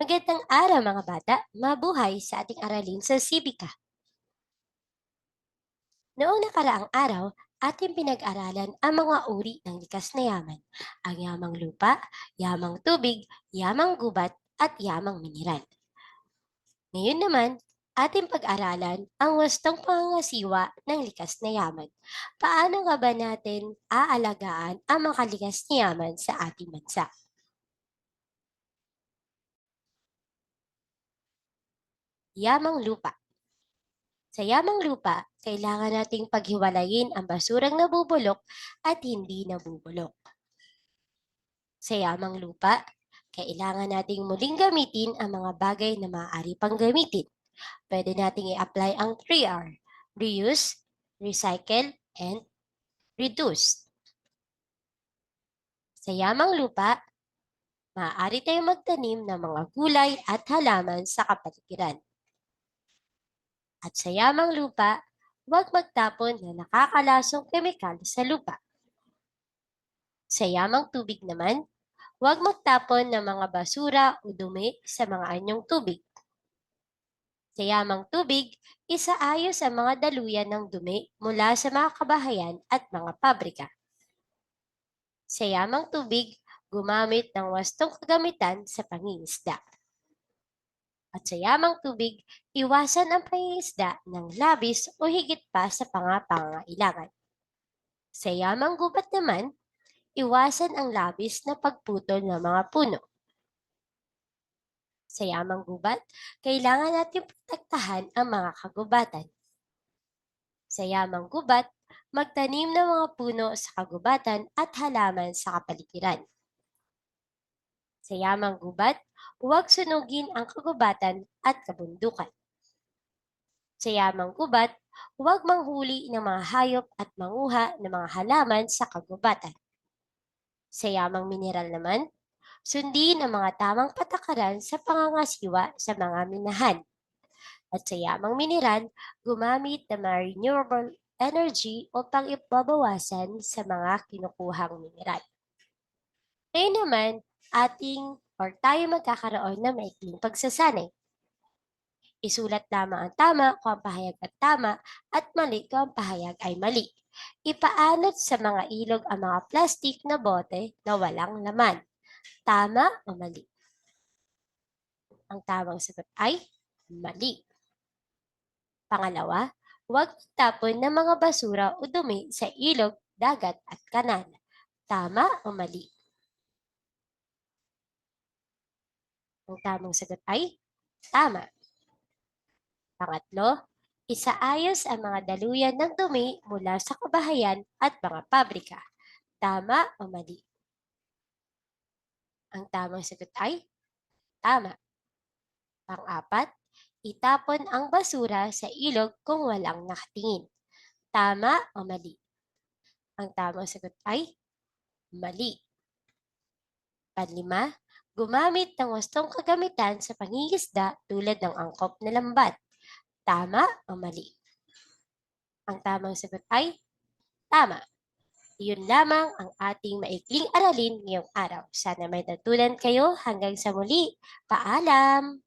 Magandang araw mga bata, mabuhay sa ating aralin sa Sibika. Noong nakaraang araw, ating pinag-aralan ang mga uri ng likas na yaman. Ang yamang lupa, yamang tubig, yamang gubat, at yamang mineral. Ngayon naman, ating pag-aralan ang wastong pangangasiwa ng likas na yaman. Paano nga ba natin aalagaan ang mga likas na yaman sa ating bansa? Yamang lupa. Sa yamang lupa, kailangan nating paghiwalayin ang basurang nabubulok at hindi nabubulok. Sa yamang lupa, kailangan nating muling gamitin ang mga bagay na maaari pang gamitin. Pwede nating i-apply ang 3R: reuse, recycle, and reduce. Sa yamang lupa, maaari tayong magtanim ng mga gulay at halaman sa kapaligiran. At sa yamang lupa, huwag magtapon ng nakakalasong kemikal sa lupa. Sa yamang tubig naman, huwag magtapon ng mga basura o dumi sa mga anyong tubig. Sa yamang tubig, isaayos ang mga daluyan ng dumi mula sa mga kabahayan at mga pabrika. Sa yamang tubig, gumamit ng wastong kagamitan sa pangingisda. At sa yamang tubig, iwasan ang pangingisda ng labis o higit pa sa pangangailangan. Sa yamang gubat naman, iwasan ang labis na pagputol ng mga puno. Sa yamang gubat, kailangan natin protektahan ang mga kagubatan. Sa yamang gubat, magtanim ng mga puno sa kagubatan at halaman sa kapaligiran. Sa yamang gubat, huwag sunugin ang kagubatan at kabundukan. Sa yamang gubat, huwag manghuli ng mga hayop at manguha ng mga halaman sa kagubatan. Sa yamang mineral naman, sundin ang mga tamang patakaran sa pangangasiwa sa mga minahan. At sa yamang mineral, gumamit ng mga renewable energy upang ipabawasan sa mga kinukuhang mineral. Ngayon naman, tayo magkakaroon ng maikling pagsasanay. Isulat lamang ang tama kung ang pahayag ay tama at mali kung ang pahayag ay mali. Ipaanod sa mga ilog ang mga plastik na bote na walang laman. Tama o mali? Ang tamang sagot ay mali. Pangalawa, huwag tapon ng mga basura o dumi sa ilog, dagat at kanal. Tama o mali? Ang tamang sagot ay tama. Pangatlo, isaayos ang mga daluyan ng dumi mula sa kabahayan at mga pabrika. Tama o mali? Ang tamang sagot ay tama. Pang-apat, itapon ang basura sa ilog kung walang nakatingin. Tama o mali? Ang tamang sagot ay mali. Panlima, gumamit ng wastong kagamitan sa pangingisda tulad ng angkop na lambat. Tama o mali? Ang tamang sagot ay tama. Iyon lamang ang ating maikling aralin ngayong araw. Sana may natutunan kayo. Hanggang sa muli. Paalam!